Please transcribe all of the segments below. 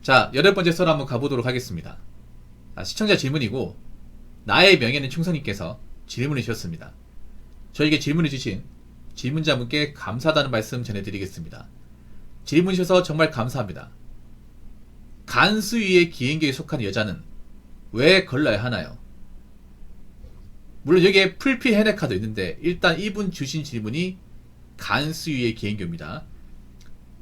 자, 8번째 썰 한번 가보도록 하겠습니다. 시청자 질문이고, 나의 명예는 충성님께서 질문을 주셨습니다. 저에게 질문을 주신 질문자분께 감사하다는 말씀 전해드리겠습니다. 질문 주셔서 정말 감사합니다. 간수위의 기행교에 속한 여자는 왜 걸러야 하나요? 물론 여기에 풀피 헤네카도 있는데, 일단 이분 주신 질문이 간수위의 기행교입니다.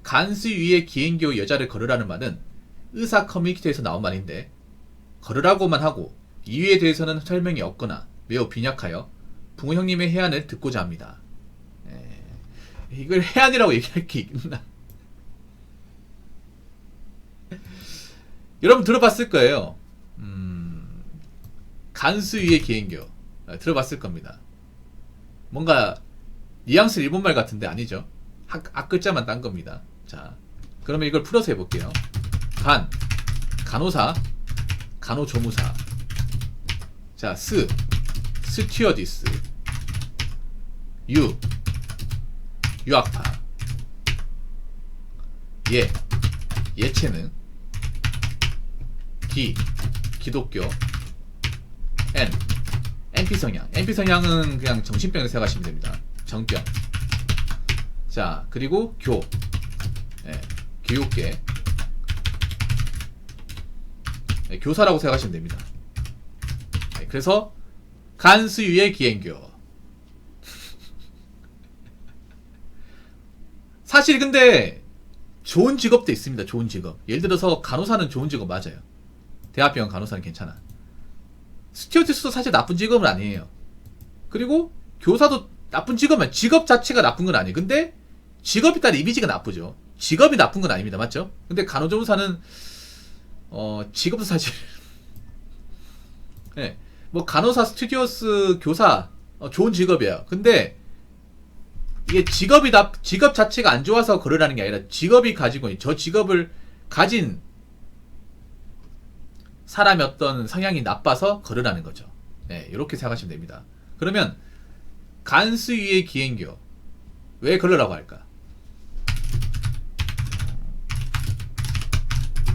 간수위의 기행교 여자를 걸으라는 말은 의사 커뮤니티에서 나온 말인데, 걸으라고만 하고 이유에 대해서는 설명이 없거나 매우 빈약하여 붕어 형님의 해안을 듣고자 합니다. 이걸 해안이라고 얘기할 게 있나? 여러분 들어봤을 거예요. 간수위의 기행교 들어봤을 겁니다. 뭔가 뉘앙스 일본말 같은데 아니죠. 앞글자만 딴 겁니다. 자, 그러면 이걸 풀어서 해볼게요. 간호사, 간호조무사. 자, 스튜어디스. 유학파. 예체능. 기독교. NP성향. NP성향은 그냥 정신병을 생각하시면 됩니다. 정병. 자, 그리고 교육계. 교사라고 생각하시면 됩니다. 그래서 간수위의 기행교. 사실 근데 좋은 직업도 있습니다. 좋은 직업. 예를 들어서 간호사는 좋은 직업 맞아요. 대학병원 간호사는 괜찮아. 스튜어디스도 사실 나쁜 직업은 아니에요. 그리고 교사도 나쁜 직업은, 직업 자체가 나쁜 건 아니에요. 근데 직업에 따라 이미지가 나쁘죠. 직업이 나쁜 건 아닙니다. 맞죠? 근데 간호조무사는 직업도 사실 네, 뭐 간호사, 스튜디오스, 교사 좋은 직업이에요. 근데 이게 직업 자체가 안 좋아서 걸으라는 게 아니라, 직업이 가지고 저 직업을 가진 사람의 어떤 성향이 나빠서 걸으라는 거죠. 네, 이렇게 생각하시면 됩니다. 그러면 간수위의 기행교 왜 걸으라고 할까?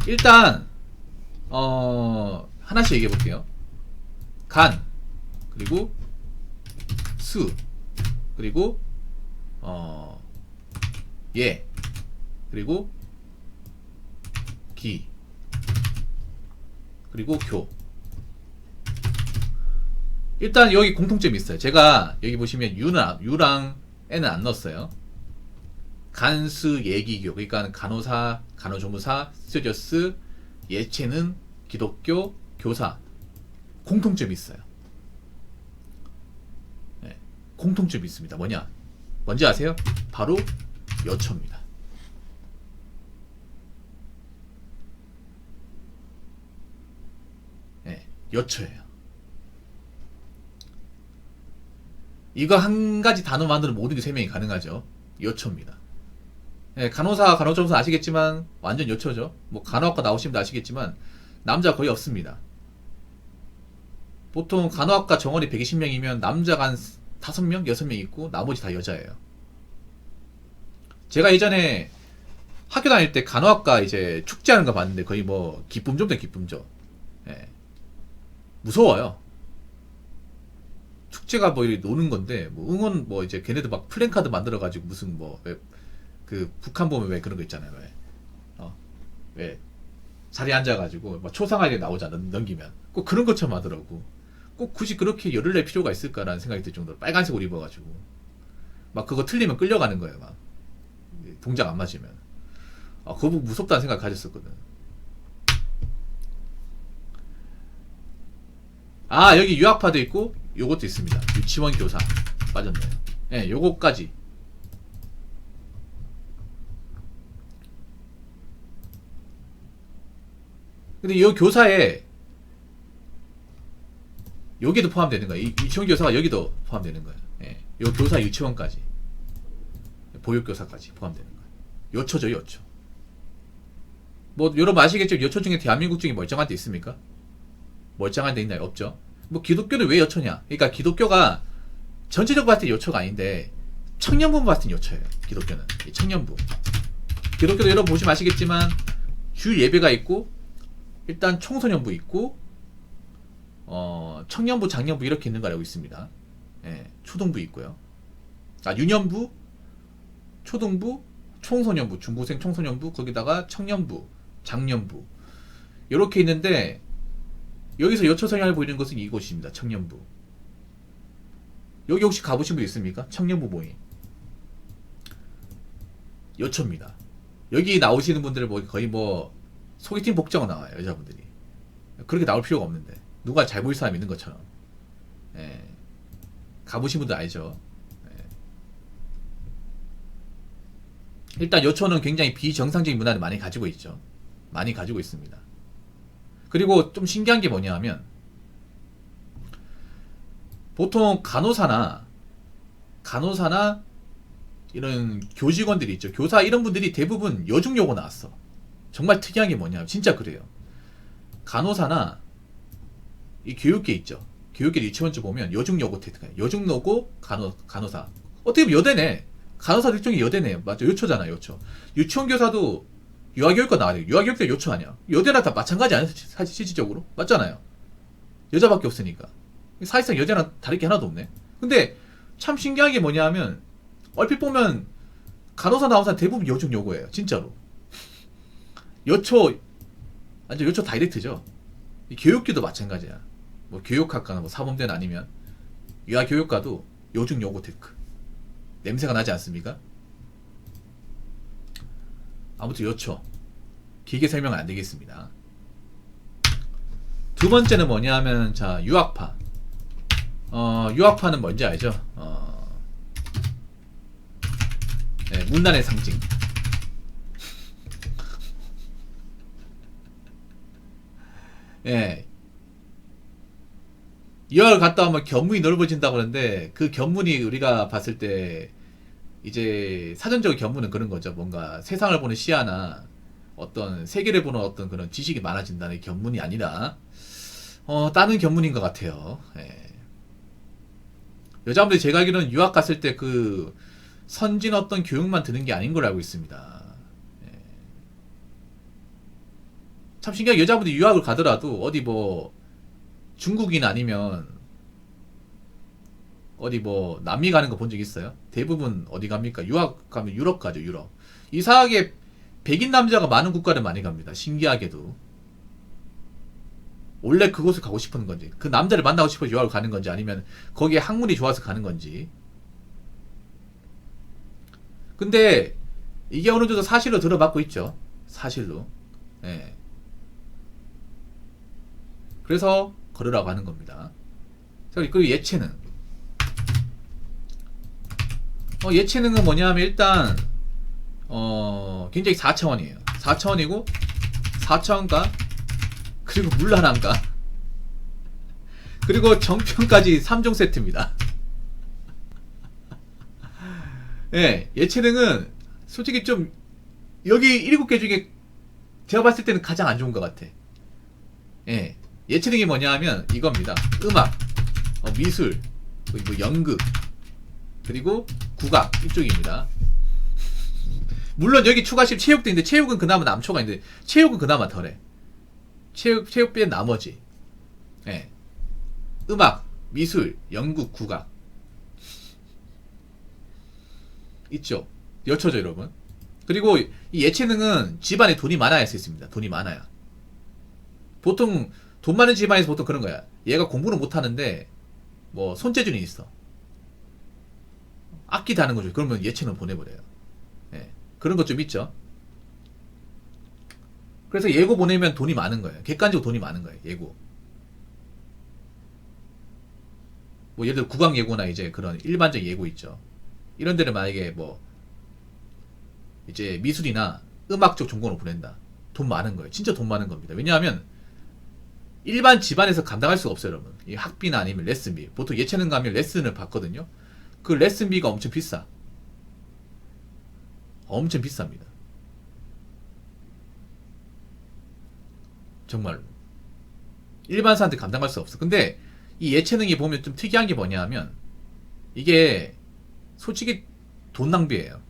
일단 하나씩 얘기해 볼게요. 간, 그리고 수, 그리고 그리고 기, 그리고 교. 일단 여기 공통점이 있어요. 제가 여기 보시면 유랑 N은 안 넣었어요. 간수, 예기교. 그러니까 간호사, 간호조무사, 스튜디오스, 예체능, 기독교, 교사. 공통점이 있어요. 네, 공통점이 있습니다. 뭐냐? 뭔지 아세요? 바로 여초입니다. 네, 여초예요. 이거 한 가지 단어만으로 모든 게 설명이 가능하죠. 여초입니다. 네, 간호사, 간호조무사 아시겠지만 완전 여초죠. 뭐 간호학과 나오신 분 아시겠지만 남자 거의 없습니다. 보통 간호학과 정원이 120명이면 남자가 한 5명, 6명 있고 나머지 다 여자예요. 제가 예전에 학교 다닐 때 간호학과 이제 축제하는 거 봤는데 거의 뭐 기쁨조인데 기쁨조. 예. 무서워요. 축제가 뭐 이렇게 노는 건데, 뭐 응원 뭐 이제 걔네들 막 플랜카드 만들어가지고 무슨 뭐 그 북한 보면 왜 그런 거 있잖아요. 왜 자리에 앉아가지고 막 초상하게 나오잖아, 넘기면. 꼭 그런 것처럼 하더라고. 꼭 굳이 그렇게 열을 낼 필요가 있을까라는 생각이 들 정도로 빨간색 옷 입어가지고 막 그거 틀리면 끌려가는 거예요. 막 동작 안 맞으면. 그거 보고 무섭다는 생각 가졌었거든. 여기 유학파도 있고 요것도 있습니다. 유치원 교사 빠졌네요. 예, 요거까지. 근데 이 교사에 여기도 포함되는 거예요. 이 유치원 교사가 여기도 포함되는 거예요. 예, 요 교사 유치원까지, 보육교사까지 포함되는 거예요. 요초죠, 요초. 뭐 여러분 아시겠죠? 요초 중에 대한민국 중에 멀쩡한 데 있습니까? 멀쩡한 데 있나요? 없죠. 뭐 기독교는 왜 요초냐? 그러니까 기독교가 전체적으로 봤을 때 요초가 아닌데 청년부 봤을 때 요초예요. 기독교는 청년부. 기독교도 여러분 보시면 아시겠지만 주일 예배가 있고, 일단 청소년부 있고, 청년부, 장년부 이렇게 있는 걸 알고 있습니다. 예, 초등부 있고요. 유년부, 초등부, 청소년부, 중고생 청소년부, 거기다가 청년부, 장년부 이렇게 있는데, 여기서 여초 성향을 보이는 것은 이곳입니다. 청년부. 여기 혹시 가보신 분 있습니까? 청년부 모임. 여초입니다. 여기 나오시는 분들은 뭐 거의 뭐 소개팅 복장으로 나와요. 여자분들이. 그렇게 나올 필요가 없는데, 누가 잘 보일 사람 있는 것처럼. 예. 가보신 분들 알죠? 예. 일단 여초는 굉장히 비정상적인 문화를 많이 가지고 있죠. 많이 가지고 있습니다. 그리고 좀 신기한 게 뭐냐 하면, 보통 간호사나 이런 교직원들이 있죠. 교사 이런 분들이 대부분 여중여고 나왔어. 정말 특이한 게 뭐냐, 진짜 그래요. 간호사나 이 교육계 있죠. 교육계 유치원주 보면 여중여고 테트가요. 여중여고 간호사. 어떻게 보면 여대네. 간호사도 일종의 여대네. 맞죠? 요초잖아, 요초. 유치원 교사도 유아교육과 나와야 돼. 유아교육도 요초 아니야. 여대랑 다 마찬가지 아니야? 사실 실질적으로 맞잖아요. 여자밖에 없으니까. 사실상 여자랑 다를 게 하나도 없네. 근데 참 신기한 게 뭐냐 하면, 얼핏 보면 간호사 나온 사람 대부분 여중여고예요. 진짜로. 여초, 완전 여초 다이렉트죠. 이 교육계도 마찬가지야. 뭐 교육학과나 뭐 사범대는 아니면 유아교육과도 여중여고 테크. 냄새가 나지 않습니까? 아무튼 여초. 길게 설명은 안 되겠습니다. 두 번째는 뭐냐 하면, 자, 유학파. 유학파는 뭔지 알죠? 네, 문란의 상징. 예. 유학을 갔다 오면 견문이 넓어진다고 하는데, 그 견문이 우리가 봤을 때 이제 사전적인 견문은 그런 거죠. 뭔가 세상을 보는 시야나 어떤 세계를 보는 어떤 그런 지식이 많아진다는 견문이 아니라 다른 견문인 것 같아요. 예. 여자분들이 제가 알기로는 유학 갔을 때 그 선진 어떤 교육만 드는 게 아닌 걸 알고 있습니다. 예. 참 신기하게 여자분들이 유학을 가더라도 어디 뭐 중국인 아니면 어디 뭐 남미 가는 거 본 적 있어요? 대부분 어디 갑니까? 유학 가면 유럽 가죠. 유럽. 이상하게 백인 남자가 많은 국가를 많이 갑니다. 신기하게도. 원래 그곳을 가고 싶은 건지, 그 남자를 만나고 싶어서 유학을 가는 건지, 아니면 거기에 학문이 좋아서 가는 건지. 근데 이게 어느 정도 사실로 들어받고 있죠. 사실로. 예. 그래서 걸으라고 하는 겁니다. 그리고 예체능. 예체능은 뭐냐면, 일단 굉장히 4차원이에요. 4차원이고 4차원과 그리고 물란함과 그리고 정평까지 3종 세트입니다. 예, 예체능은 솔직히 좀 여기 7개 중에 제가 봤을 때는 가장 안 좋은 것 같아. 예, 예체능이 뭐냐 하면 이겁니다. 음악, 미술, 뭐 연극, 그리고 국악 이쪽입니다. 물론 여기 추가실 체육도 있는데, 체육은 그나마 남초가 있는데 체육은 그나마 덜해. 체육 빼는 나머지. 예. 음악, 미술, 연극, 국악 있죠. 여초죠, 여러분. 그리고 이 예체능은 집안에 돈이 많아야 할 수 있습니다. 돈이 많아야. 보통 돈 많은 집안에서 보통 그런 거야. 얘가 공부는 못하는데 뭐 손재주는 있어. 악기 다는 거죠. 그러면 예체능 보내버려요. 예. 그런 것 좀 있죠. 그래서 예고 보내면 돈이 많은 거예요. 객관적으로 돈이 많은 거예요. 예고. 뭐 예를 들어 국악 예고나 이제 그런 일반적 예고 있죠. 이런 데를 만약에 뭐 이제 미술이나 음악 쪽 전공으로 보낸다. 돈 많은 거예요. 진짜 돈 많은 겁니다. 왜냐하면 일반 집안에서 감당할 수가 없어요, 여러분. 이 학비나 아니면 레슨비. 보통 예체능 가면 레슨을 받거든요. 그 레슨비가 엄청 비싸. 엄청 비쌉니다. 정말로. 일반 사람들이 감당할 수 없어. 근데 이 예체능이 보면 좀 특이한 게 뭐냐 하면, 이게 솔직히 돈 낭비예요.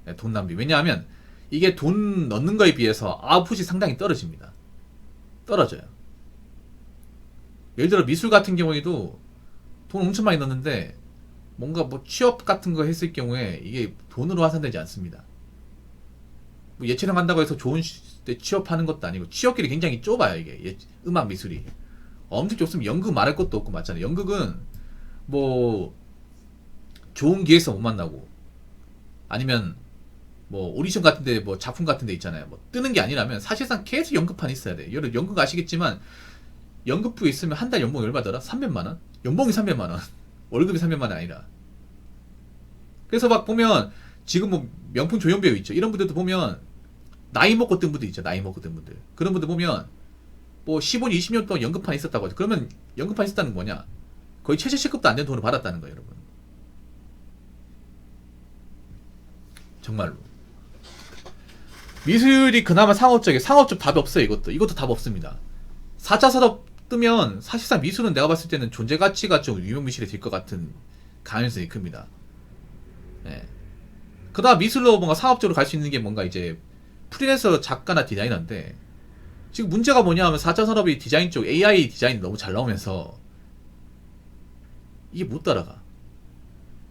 네, 돈 낭비. 왜냐하면 이게 돈 넣는 거에 비해서 아웃풋이 상당히 떨어집니다. 떨어져요. 예를 들어 미술 같은 경우에도 돈 엄청 많이 넣는데 뭔가 뭐 취업 같은 거 했을 경우에 이게 돈으로 환산되지 않습니다. 뭐 예체능 한다고 해서 좋은 데 취업하는 것도 아니고 취업길이 굉장히 좁아요. 이게 음악 미술이 엄청 좁으면 연극 말할 것도 없고 맞잖아요. 연극은 뭐 좋은 기회에서 못 만나고 아니면 뭐 오디션 같은데 뭐 작품 같은데 있잖아요. 뭐 뜨는 게 아니라면 사실상 계속 연극판 있어야 돼. 여러분 연극 아시겠지만 연극부에 있으면 한 달 연봉이 얼마더라? 300만 원? 연봉이 300만 원. 월급이 300만 원 아니라. 그래서 막 보면 지금 뭐 명품 조연배우 있죠. 이런 분들도 보면 나이 먹고 뜬 분들 있죠. 나이 먹고 뜬 분들. 그런 분들 보면 뭐 15년, 20년 동안 연극판 있었다고 하죠. 그러면 연극판 있었다는 뭐냐? 거의 최저시급도 안 되는 돈을 받았다는 거예요, 여러분. 정말로. 미술이 그나마 상업적이에요. 상업적 답이 없어요, 이것도 답 없습니다. 4차 산업 뜨면 사실상 미술은 내가 봤을 때는 존재 가치가 좀 유명미술이 될 것 같은 가능성이 큽니다. 네. 그다음 미술로 뭔가 상업적으로 갈 수 있는 게 뭔가 이제 프리랜서 작가나 디자이너인데 지금 문제가 뭐냐 하면 4차 산업이 디자인 쪽 AI 디자인이 너무 잘 나오면서 이게 못 따라가.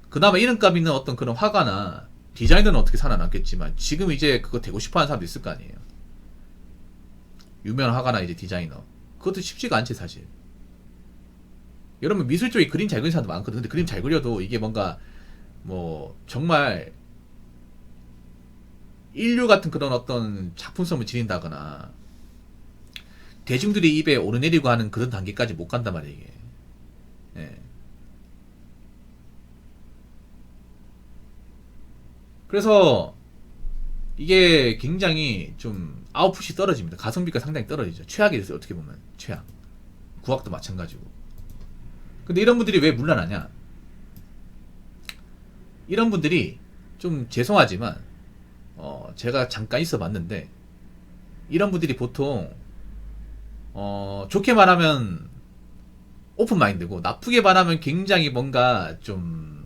그나마 이름값 있는 어떤 그런 화가나 디자이너는 어떻게 살아남겠지만 지금 이제 그거 되고 싶어하는 사람도 있을 거 아니에요. 유명한 화가나 이제 디자이너 그것도 쉽지가 않지 사실. 여러분 미술 쪽에 그림 잘 그리는 사람도 많거든. 근데 그림 잘 그려도 이게 뭔가 뭐 정말 인류 같은 그런 어떤 작품성을 지닌다거나 대중들이 입에 오르내리고 하는 그런 단계까지 못 간단 말이에요 이게. 예. 그래서 이게 굉장히 좀 아웃풋이 떨어집니다. 가성비가 상당히 떨어지죠. 최악이 됐어요. 어떻게 보면 최악. 구악도 마찬가지고. 근데 이런 분들이 왜 물러나냐? 이런 분들이 좀 죄송하지만 제가 잠깐 있어 봤는데 이런 분들이 보통 좋게 말하면 오픈 마인드고 나쁘게 말하면 굉장히 뭔가 좀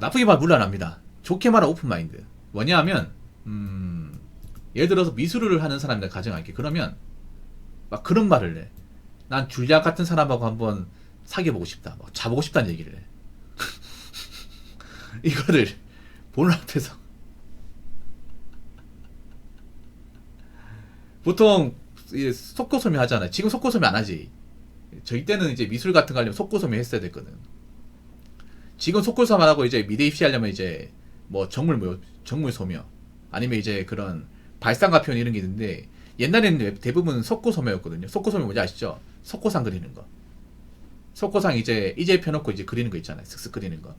나쁘게 말하면 물러납니다. 좋게 말하면 오픈 마인드. 뭐냐하면 예를 들어서 미술을 하는 사람이라 가정할게. 그러면 막 그런 말을 해. 난 줄리아 같은 사람하고 한번 사귀어보고 싶다. 막 자보고 싶다는 얘기를 해. 이거를 보는 앞에서 보통 속고소미 하잖아요. 지금 속고소미 안 하지. 저희 때는 이제 미술 같은 거 하려면 속고소미 했어야 됐거든. 지금 속고소미 안 하고 이제 미대 입시하려면 이제 뭐 정물 소묘 아니면 이제 그런 발상가 표현 이런 게 있는데 옛날에는 대부분 속고소묘였거든요. 속고소묘 뭔지 아시죠? 속고상 그리는 거. 속고상 이제 펴놓고 이제 그리는 거 있잖아요. 슥슥 그리는 거.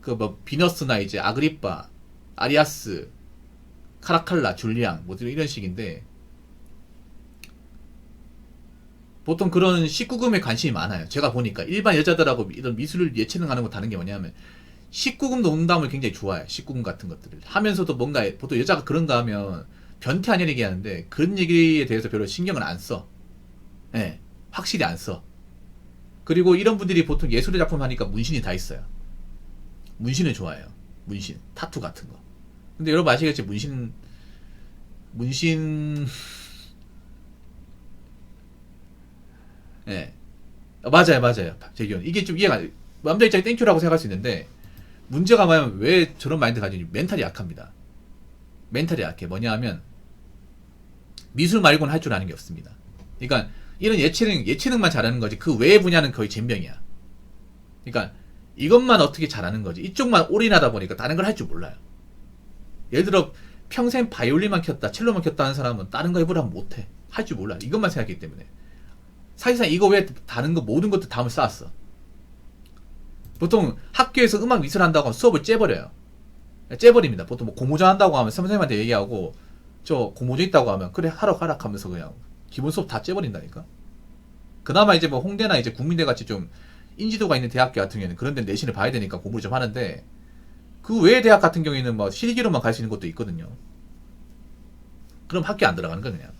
그 뭐 비너스나 이제 아그리빠, 아리아스, 카라칼라, 줄리앙 뭐 이런 식인데 보통 그런 19금에 관심이 많아요. 제가 보니까 일반 여자들하고 이런 미술 예체능 하는 거 다른 게 뭐냐면 19금 농담을 굉장히 좋아해요. 19금 같은 것들을 하면서도 뭔가 보통 여자가 그런가 하면 변태 아니야 얘기하는데 그런 얘기에 대해서 별로 신경을 안 써. 예, 네, 확실히 안 써. 그리고 이런 분들이 보통 예술의 작품 하니까 문신이 다 있어요. 문신을 좋아해요. 문신, 타투 같은 거. 근데 여러분 아시겠지? 문신 예. 네. 맞아요. 재규현. 이게 좀 이해가, 남자 입장에 땡큐라고 생각할 수 있는데, 문제가 뭐냐면, 왜 저런 마인드 가지는지, 멘탈이 약합니다. 멘탈이 약해. 뭐냐 하면, 미술 말고는 할 줄 아는 게 없습니다. 그러니까, 이런 예체능만 잘하는 거지, 그 외의 분야는 거의 젬병이야. 그러니까, 이것만 어떻게 잘하는 거지. 이쪽만 올인하다 보니까 다른 걸 할 줄 몰라요. 예를 들어, 평생 바이올린만 켰다, 첼로만 켰다 하는 사람은 다른 거 해보라면 못해. 할 줄 몰라. 이것만 생각했기 때문에. 사실상 이거 외에 다른 거 모든 것도 담을 쌓았어. 보통 학교에서 음악 미술 한다고 하면 수업을 째버려요. 째버립니다. 보통 뭐 고무전 한다고 하면 선생님한테 얘기하고 저 고무전 있다고 하면 그래 하러 가라 하면서 그냥 기본 수업 다 째버린다니까. 그나마 이제 뭐 홍대나 이제 국민대 같이 좀 인지도가 있는 대학교 같은 경우에는 그런 데 내신을 봐야 되니까 공부를 좀 하는데 그 외의 대학 같은 경우에는 뭐 실기로만 갈 수 있는 것도 있거든요. 그럼 학교 안 들어가는 거 그냥.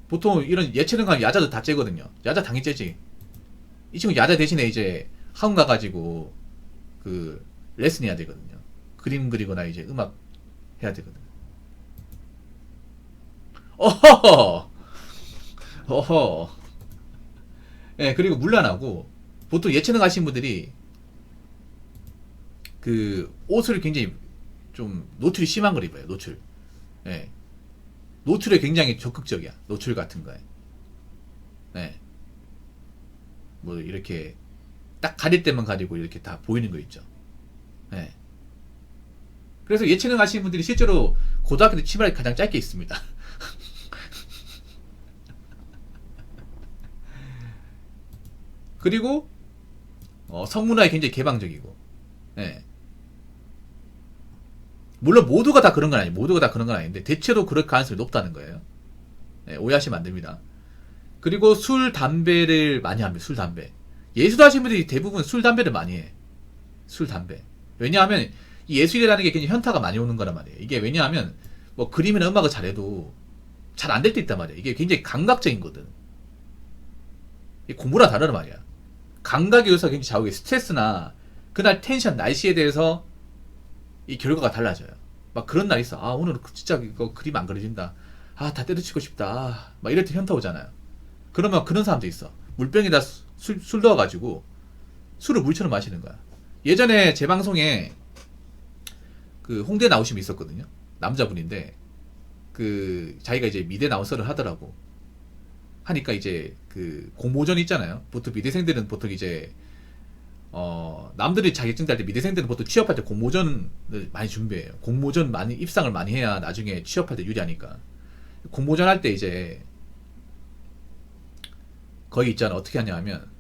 보통 이런 예체능 가면 야자도 다 째거든요. 야자 당연히 째지. 이 친구 야자 대신에 이제 학원 가가지고 그 레슨 해야 되거든요. 그림 그리거나 이제 음악 해야 되거든요. 어허! 어허! 예, 그리고 물란하고, 보통 예체능 하시는 분들이, 그, 옷을 굉장히 좀, 노출이 심한 걸 입어요, 노출. 예. 노출에 굉장히 적극적이야, 노출 같은 거에. 예. 뭐, 이렇게, 딱 가릴 때만 가리고 이렇게 다 보이는 거 있죠. 예. 그래서 예체능 하시는 분들이 실제로 고등학교 때 치마를 가장 짧게 입습니다. 그리고 성문화에 굉장히 개방적이고, 예. 물론 모두가 다 그런 건 아니에요. 모두가 다 그런 건 아닌데 대체로 그럴 가능성이 높다는 거예요. 예, 오해하시면 안 됩니다. 그리고 술, 담배를 많이 합니다. 술, 담배. 예술 하시는 분들이 대부분 술, 담배를 많이 해. 술, 담배. 왜냐하면 이 예술이라는 게 굉장히 현타가 많이 오는 거란 말이에요. 이게 왜냐하면 뭐 그림이나 음악을 잘해도 잘 안 될 때 있단 말이에요. 이게 굉장히 감각적인 거든. 공부랑 다르단 말이야. 감각의 요소가 굉장히 좌우해. 스트레스나 그날 텐션, 날씨에 대해서 이 결과가 달라져요. 막 그런 날 있어. 아, 오늘 진짜 이거 그림 안 그려진다. 아, 다 때려치고 싶다. 아, 막 이럴 때 현타 오잖아요. 그러면 그런 사람도 있어. 물병에다 술 넣어가지고 술을 물처럼 마시는 거야. 예전에 제 방송에 그 홍대 나오신 분 있었거든요. 남자분인데 그 자기가 이제 미대 나온 썰을 하더라고. 하니까 이제 그 공모전 있잖아요. 보통 미대생들은 보통 이제 남들이 자격증 딸 때 미대생들은 보통 취업할 때 공모전을 많이 준비해요. 공모전 많이 입상을 많이 해야 나중에 취업할 때 유리하니까. 공모전 할 때 이제 거기 있잖아. 어떻게 하냐면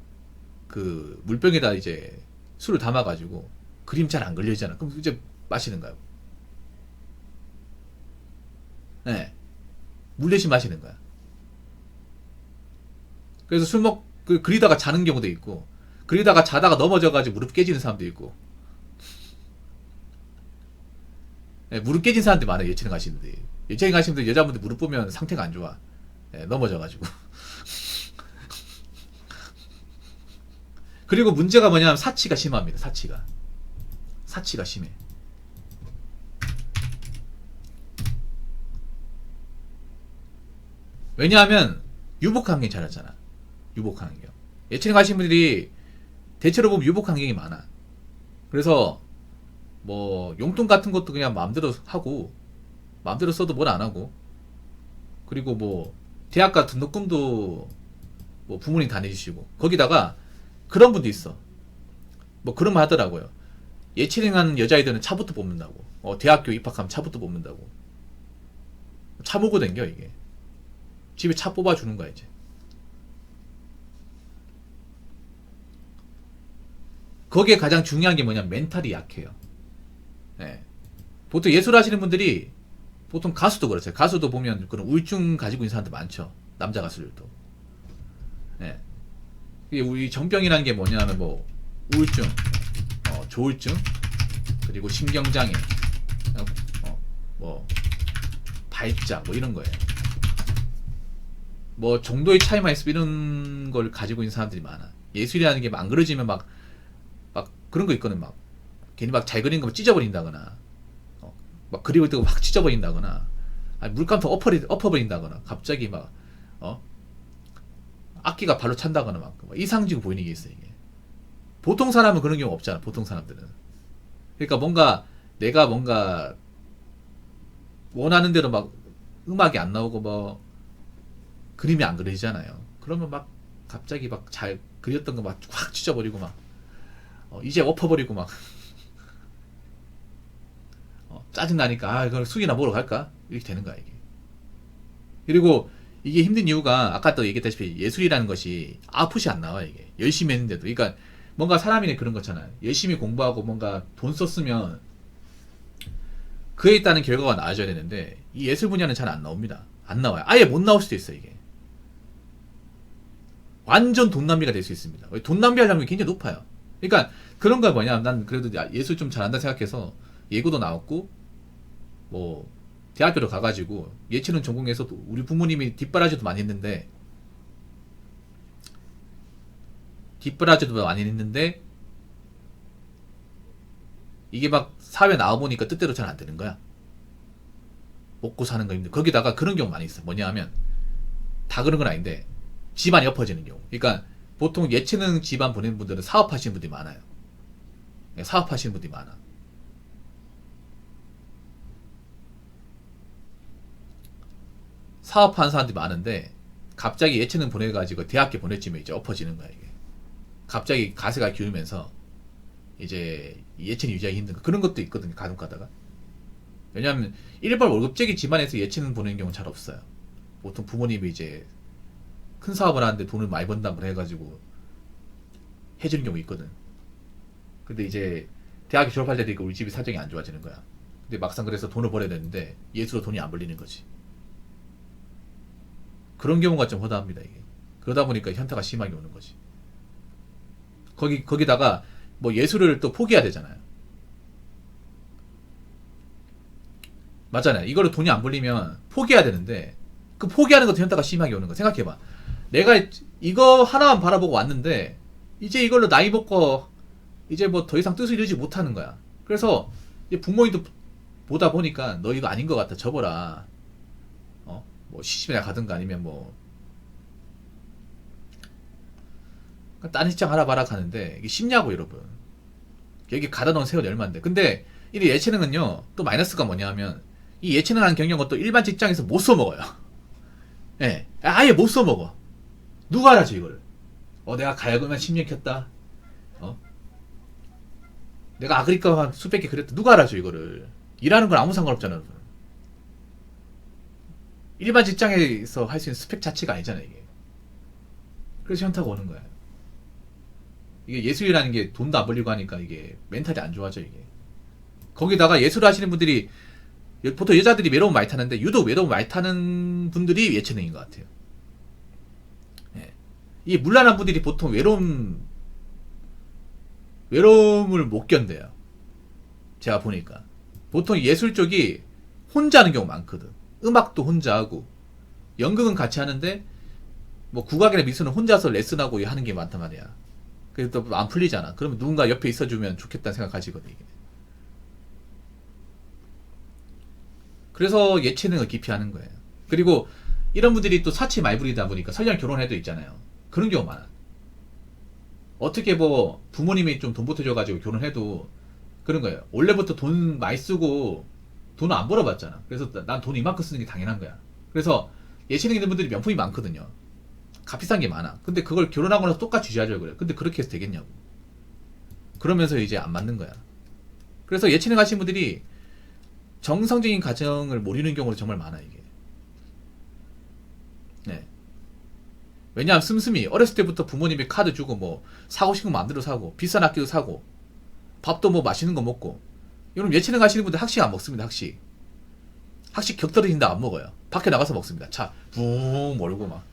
그 물병에다 이제 술을 담아가지고 그림 잘 안 걸려있잖아. 그럼 이제 마시는 거야. 네. 물 대신 마시는 거야. 그래서 그리다가 자는 경우도 있고, 그리다가 자다가 넘어져가지고 무릎 깨지는 사람도 있고. 네, 무릎 깨진 사람들이 많아요. 예체능 하시는 분들. 예체능 하시는 분들, 여자분들 무릎 보면 상태가 안 좋아. 네, 넘어져가지고. 그리고 문제가 뭐냐면 사치가 심합니다. 사치가 심해. 왜냐하면 유복 환경이 잘하잖아. 유복 환경. 예체능 하시는 분들이 대체로 보면 유복 환경이 많아. 그래서 뭐 용돈 같은 것도 그냥 마음대로 하고 마음대로 써도 뭘 안 하고, 그리고 뭐 대학가 등록금도 뭐 부모님 다 내주시고, 거기다가 그런 분도 있어. 뭐 그런 말 하더라고요. 예체능 하는 여자애들은 차부터 뽑는다고. 대학교 입학하면 차부터 뽑는다고. 차 몰고 댕겨 이게. 집에 차 뽑아주는 거야 이제. 거기에 가장 중요한 게 뭐냐면 멘탈이 약해요. 네. 보통 예술 하시는 분들이, 보통 가수도 그렇죠. 가수도 보면 그런 우울증 가지고 있는 사람들 많죠. 남자 가수들도. 네. 이게 우리 정병이라는 게 뭐냐면 뭐 우울증, 조울증, 그리고 신경장애, 뭐 발작 뭐 이런 거예요. 뭐 정도의 차이만 있으면 이런 걸 가지고 있는 사람들이 많아. 예술이라는 게 막 안 그려지면 막 그런 거 있거든. 막 괜히 막 잘 그린 거 찢어버린다거나, 막 그리고 뜨고 막 찢어버린다거나, 아니 물감통 엎어버린다거나, 갑자기 막 악기가 발로 찬다거나 막 이상지고 보이는 게 있어 이게. 보통 사람은 그런 경우 없잖아. 보통 사람들은. 그러니까 내가 뭔가 원하는 대로 막 음악이 안 나오고 뭐 그림이 안 그려지잖아요. 그러면 막 갑자기 막 잘 그렸던 거 막 확 찢어버리고 막 이제 엎어버리고 막 짜증나니까 이걸 숙이나 보러 갈까? 이렇게 되는 거야 이게. 그리고 이게 힘든 이유가 아까 또 얘기했다시피 예술이라는 것이 아웃풋이 안 나와 이게. 열심히 했는데도. 그러니까 뭔가 사람이네 그런 거잖아요. 열심히 공부하고 뭔가 돈 썼으면 그에 있다는 결과가 나와줘야 되는데 이 예술 분야는 잘 안 나옵니다. 안 나와요. 아예 못 나올 수도 있어요 이게. 완전 돈 낭비가 될 수 있습니다. 돈 낭비할 확률이 굉장히 높아요. 그러니까 그런 거 뭐냐, 난 그래도 예술 좀 잘한다 생각해서 예고도 나왔고 뭐 대학교를 가가지고 예체능 전공해서 우리 부모님이 뒷바라지도 많이 했는데 이게 막 사회 나와보니까 뜻대로 잘 안 되는 거야. 먹고 사는 거 힘들. 거기다가 그런 경우 많이 있어. 뭐냐 하면 다 그런 건 아닌데 집안이 엎어지는 경우. 그러니까 보통 예체능 집안 보내는 분들은 사업하시는 분들이 많아요. 사업하시는 분들이 많아. 사업하는 사람들이 많은데 갑자기 예체능 보내가지고 대학교 보냈지만 이제 엎어지는 거야 이게. 갑자기 가세가 기울면서 이제 예체능 유지하기 힘든 거 그런 것도 있거든요. 간혹 가다가. 왜냐하면 일반 월급쟁이 집안에서 예체능 보내는 경우는 잘 없어요. 보통 부모님이 이제 큰 사업을 하는데 돈을 많이 번다고 해가지고 해주는 경우 있거든. 근데 이제 대학교 졸업할 때 되니까 우리 집이 사정이 안 좋아지는 거야. 근데 막상 그래서 돈을 벌어야 되는데 예수로 돈이 안 벌리는 거지. 그런 경우가 좀 허다합니다 이게. 그러다 보니까 현타가 심하게 오는 거지. 거기다가 뭐 예술을 또 포기해야 되잖아요. 맞잖아요. 이거를 돈이 안 벌리면 포기해야 되는데 그 포기하는 것도 현타가 심하게 오는 거. 생각해봐. 내가 이거 하나만 바라보고 왔는데 이제 이걸로 나이 먹고 이제 뭐 더 이상 뜻을 이루지 못하는 거야. 그래서 이제 부모님도 보다 보니까 너 이거 아닌 것 같다. 접어라. 뭐 시집이나 가든가 아니면 뭐 딴 직장 알아봐라 하는데 이게 쉽냐고 여러분. 여기 가다 놓은 세월이 얼마인데. 근데 이 예체능은요 또 마이너스가 뭐냐 하면 이 예체능 하는 경력은 또 일반 직장에서 못 써먹어요. 예, 아예 못 써먹어. 누가 알아줘 이거를. 내가 가야금만 10년 켰다. 내가 아그리카 한 수백 개 그렸다. 누가 알아줘 이거를. 일하는 건 아무 상관없잖아 여러분. 일반 직장에서 할 수 있는 스펙 자체가 아니잖아 이게. 그래서 현타가 오는 거야. 이게 예술이라는 게 돈도 안 벌리고 하니까 이게 멘탈이 안 좋아져 이게. 거기다가 예술 하시는 분들이 보통 여자들이 외로움 많이 타는데 유독 외로움 많이 타는 분들이 예체능인 것 같아요. 예. 이 물란한 분들이 보통 외로움을 못 견뎌요. 제가 보니까 보통 예술 쪽이 혼자 하는 경우 많거든. 음악도 혼자 하고 연극은 같이 하는데 뭐 국악이나 미술은 혼자서 레슨하고 하는 게 많단 말이야. 그래서 또 안 풀리잖아. 그러면 누군가 옆에 있어주면 좋겠다는 생각 가지거든 이게. 그래서 예체능을 기피하는 거예요. 그리고 이런 분들이 또 사치 많이 부리다 보니까 설령 결혼해도 있잖아요. 그런 경우 많아. 어떻게 뭐 부모님이 좀 돈 보태줘가지고 결혼해도 그런 거예요. 원래부터 돈 많이 쓰고 돈을 안 벌어봤잖아. 그래서 난 돈 이만큼 쓰는 게 당연한 거야. 그래서 예체능 있는 분들이 명품이 많거든요. 값비싼 게 많아. 근데 그걸 결혼하고 나서 똑같이 유지하려고 그래. 근데 그렇게 해서 되겠냐고. 그러면서 이제 안 맞는 거야. 그래서 예체능 하시는 분들이 정상적인 가정을 못 이루는 경우가 정말 많아 이게. 네. 왜냐하면 씀씀이 어렸을 때부터 부모님이 카드 주고 뭐 사고 싶은 거 마음대로 사고 비싼 악기도 사고 밥도 뭐 맛있는 거 먹고. 여러분 예체능 하시는 분들 학식 안 먹습니다. 학식 격 떨어진다 안 먹어요. 밖에 나가서 먹습니다. 차 붕 몰고 막.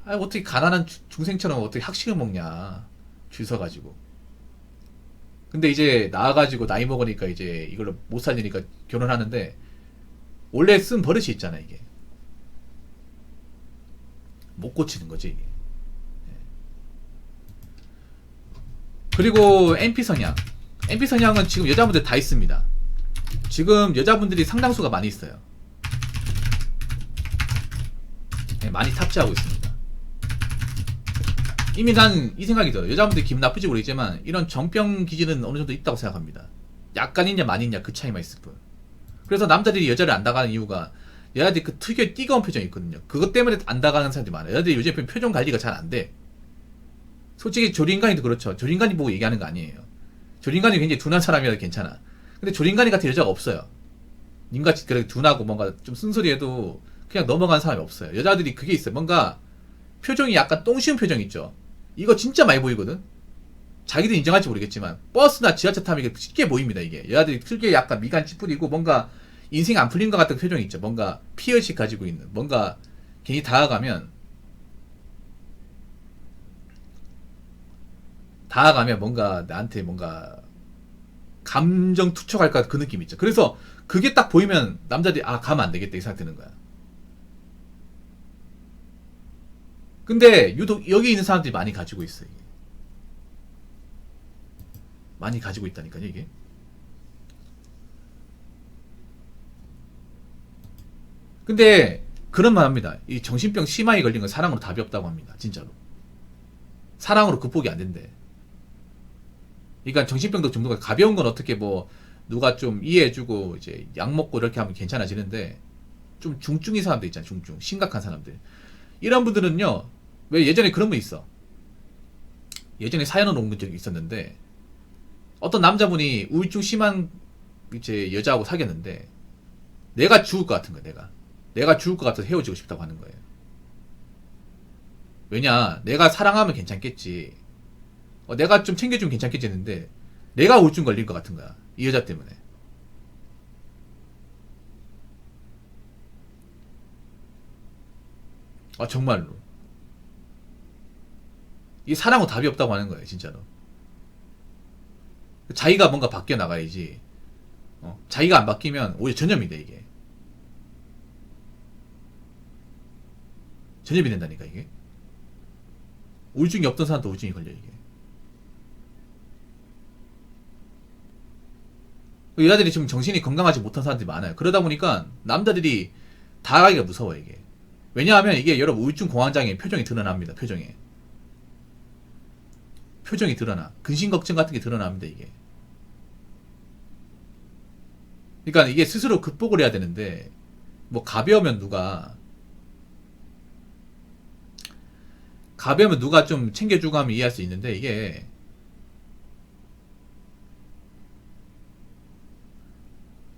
어떻게 가난한 중생처럼 어떻게 학식을 먹냐. 줄 서가지고. 근데 이제 나와가지고 나이 먹으니까 이제 이걸로 못 살리니까 결혼하는데 원래 쓴 버릇이 있잖아 이게. 못 고치는 거지 이게. 그리고 MP 성향. MP 성향은 지금 여자분들 다 있습니다. 지금 여자분들이 상당수가 많이 있어요. 네, 많이 탑재하고 있습니다. 이미 난 이 생각이 들어요. 여자분들이 기분 나쁘지 모르겠지만 이런 정병 기질은 어느 정도 있다고 생각합니다. 약간 있냐 많이 있냐 그 차이만 있을 뿐. 그래서 남자들이 여자를 안 나가는 이유가 여자들이 그 특유의 띠가운 표정이 있거든요. 그것 때문에 안 나가는 사람들이 많아요. 여자들이 요즘 표정 관리가 잘 안 돼. 솔직히 조린간이도 그렇죠. 조린간이 보고 얘기하는 거 아니에요. 조린간이 굉장히 둔한 사람이라도 괜찮아. 근데 조린간이 같은 여자가 없어요. 님같이 그렇게 둔하고 뭔가 좀 쓴소리해도 그냥 넘어가는 사람이 없어요. 여자들이 그게 있어요. 뭔가 표정이 약간 똥쉬운 표정 있죠. 이거 진짜 많이 보이거든. 자기들 인정할지 모르겠지만 버스나 지하철 타면 이게 쉽게 보입니다. 이게 여자들이 특유의 약간 미간 찌푸리고 뭔가 인생 안 풀린 것 같은 표정이 있죠. 뭔가 피의식 가지고 있는 뭔가 괜히 다가가면 뭔가 나한테 뭔가 감정 투척할까 그 느낌 있죠. 그래서 그게 딱 보이면 남자들이 아 가면 안 되겠다 이 생각 드는 거야. 근데 유독 여기 있는 사람들이 많이 가지고 있어 이게. 많이 가지고 있다니까요 이게. 근데 그런 말 합니다. 이 정신병 심하게 걸린 건 사랑으로 답이 없다고 합니다. 진짜로. 사랑으로 극복이 안 된대. 그러니까 정신병도 정도가 가벼운 건 어떻게 뭐 누가 좀 이해해주고 이제 약 먹고 이렇게 하면 괜찮아지는데 좀 중증인 사람들 있잖아요. 중증 심각한 사람들 이런 분들은요. 왜 예전에 그런 분 있어. 예전에 사연을 온 적이 있었는데 어떤 남자분이 우울증 심한 이제 여자하고 사귀었는데 내가 죽을 것 같은 거야. 내가 죽을 것 같아서 헤어지고 싶다고 하는 거예요. 왜냐 내가 사랑하면 괜찮겠지. 내가 좀 챙겨주면 괜찮겠지 했는데 내가 우울증 걸릴 것 같은 거야. 이 여자 때문에. 아 정말로. 이 사랑은 답이 없다고 하는 거예요. 진짜로. 자기가 뭔가 바뀌어 나가야지. 자기가 안 바뀌면 오히려 전염이 돼 이게. 전염이 된다니까 이게. 우울증이 없던 사람도 우울증이 걸려 이게. 여자들이 지금 정신이 건강하지 못한 사람들이 많아요. 그러다 보니까 남자들이 다 가기가 무서워 이게. 왜냐하면 이게 여러분 우울증 공황장애 표정이 드러납니다. 표정이 드러나. 근심 걱정 같은 게 드러납니다 이게. 그러니까 이게 스스로 극복을 해야 되는데 뭐 가벼우면 누가 좀 챙겨주고 하면 이해할 수 있는데 이게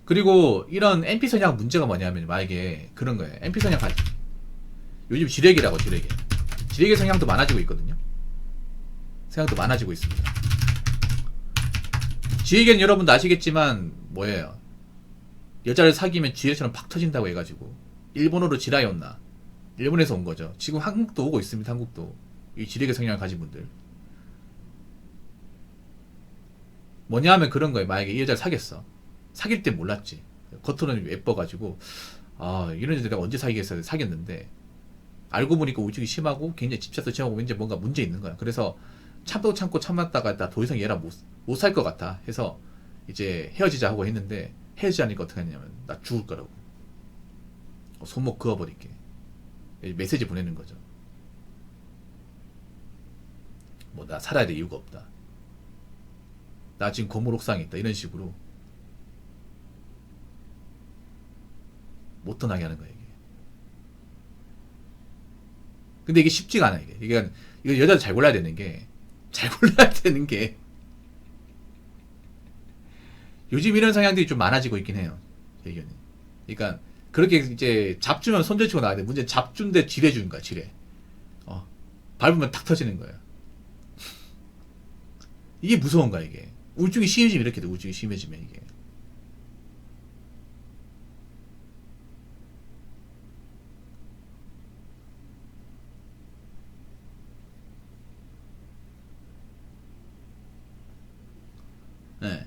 그리고 이런 MP 선약 문제가 뭐냐면 만약에 그런 거예요. MP 선약 가지. 요즘 지뢰기라고 지뢰기. 지뢰기 성향도 많아지고 있거든요. 성향도 많아지고 있습니다. 지뢰기는 여러분도 아시겠지만 뭐예요? 여자를 사귀면 지뢰처럼 팍 터진다고 해가지고 일본어로 지라이었나? 일본에서 온 거죠. 지금 한국도 오고 있습니다. 한국도 이 지뢰기 성향을 가진 분들. 뭐냐 하면 그런 거예요. 만약에 이 여자를 사귀었어. 사귈 때 몰랐지. 겉으로는 예뻐가지고 아 이런 여자 내가 언제 사귀겠어 사귀었는데 알고 보니까 우울증이 심하고 굉장히 집착도 심하고 왠지 뭔가 문제 있는 거야. 그래서 참고 참았다가 나 더 이상 얘랑 못 살 것 같아 해서 이제 헤어지자 하고 했는데 헤어지자니까 어떻게 했냐면 나 죽을 거라고. 손목 그어버릴게. 메시지 보내는 거죠. 뭐 나 살아야 될 이유가 없다. 나 지금 건물 옥상에 있다. 이런 식으로 못 떠나게 하는 거야 이게. 근데 이게 쉽지가 않아 이게. 이거 여자를 잘 골라야 되는 게 요즘 이런 성향들이 좀 많아지고 있긴 해요. 제 의견은. 그러니까 그렇게 이제 잡주면 손절치고 나가야 돼. 문제는 잡주인데 지뢰 주는 거야 지뢰. 밟으면 탁 터지는 거야. 이게 무서운 거야 이게. 우울증이 심해지면 이렇게 돼. 우울증이 심해지면 이게. 네.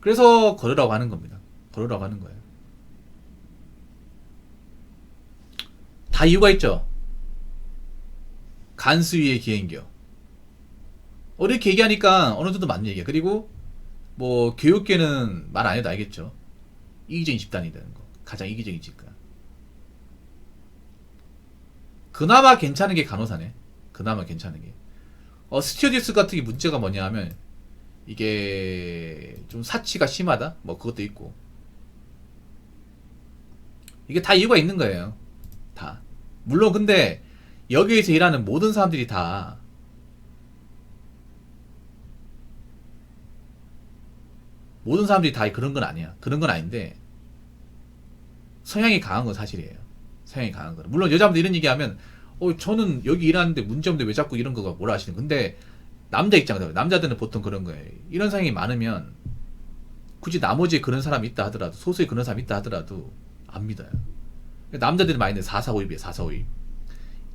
그래서 걸으라고 하는 겁니다. 걸으라고 하는 거예요. 다 이유가 있죠. 간수위의 기행교. 이렇게 얘기하니까 어느 정도 맞는 얘기야. 그리고 뭐 교육계는 말 안 해도 알겠죠. 이기적인 집단이라는 거. 가장 이기적인 집단. 그나마 괜찮은 게 간호사네. 그나마 괜찮은 게. 스튜어디스 같은 게 문제가 뭐냐 하면 이게 좀 사치가 심하다? 뭐 그것도 있고. 이게 다 이유가 있는 거예요. 다. 물론 근데 여기에서 일하는 모든 사람들이 다 그런 건 아니야. 그런 건 아닌데 성향이 강한 건 사실이에요. 성향이 강한 거. 물론 여자분들 이런 얘기하면 저는 여기 일하는데 문제 없는데 왜 자꾸 이런 거가 뭐라 하시는. 근데 남자 입장에서 남자들은 보통 그런 거예요. 이런 성향이 많으면 굳이 나머지에 그런 사람이 있다 하더라도 소수에 그런 사람이 있다 하더라도 안 믿어요. 남자들이 많이 있는 4452이에요. 4452.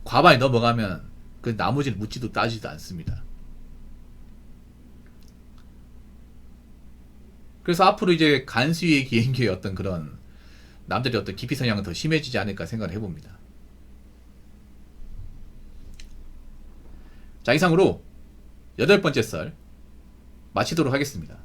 과반이 넘어가면 그 나머지는 묻지도 따지도 않습니다. 그래서 앞으로 이제 간수의 기행교의 어떤 그런 남들의 어떤 기피 성향은 더 심해지지 않을까 생각을 해봅니다. 자, 이상으로 8번째 썰 마치도록 하겠습니다.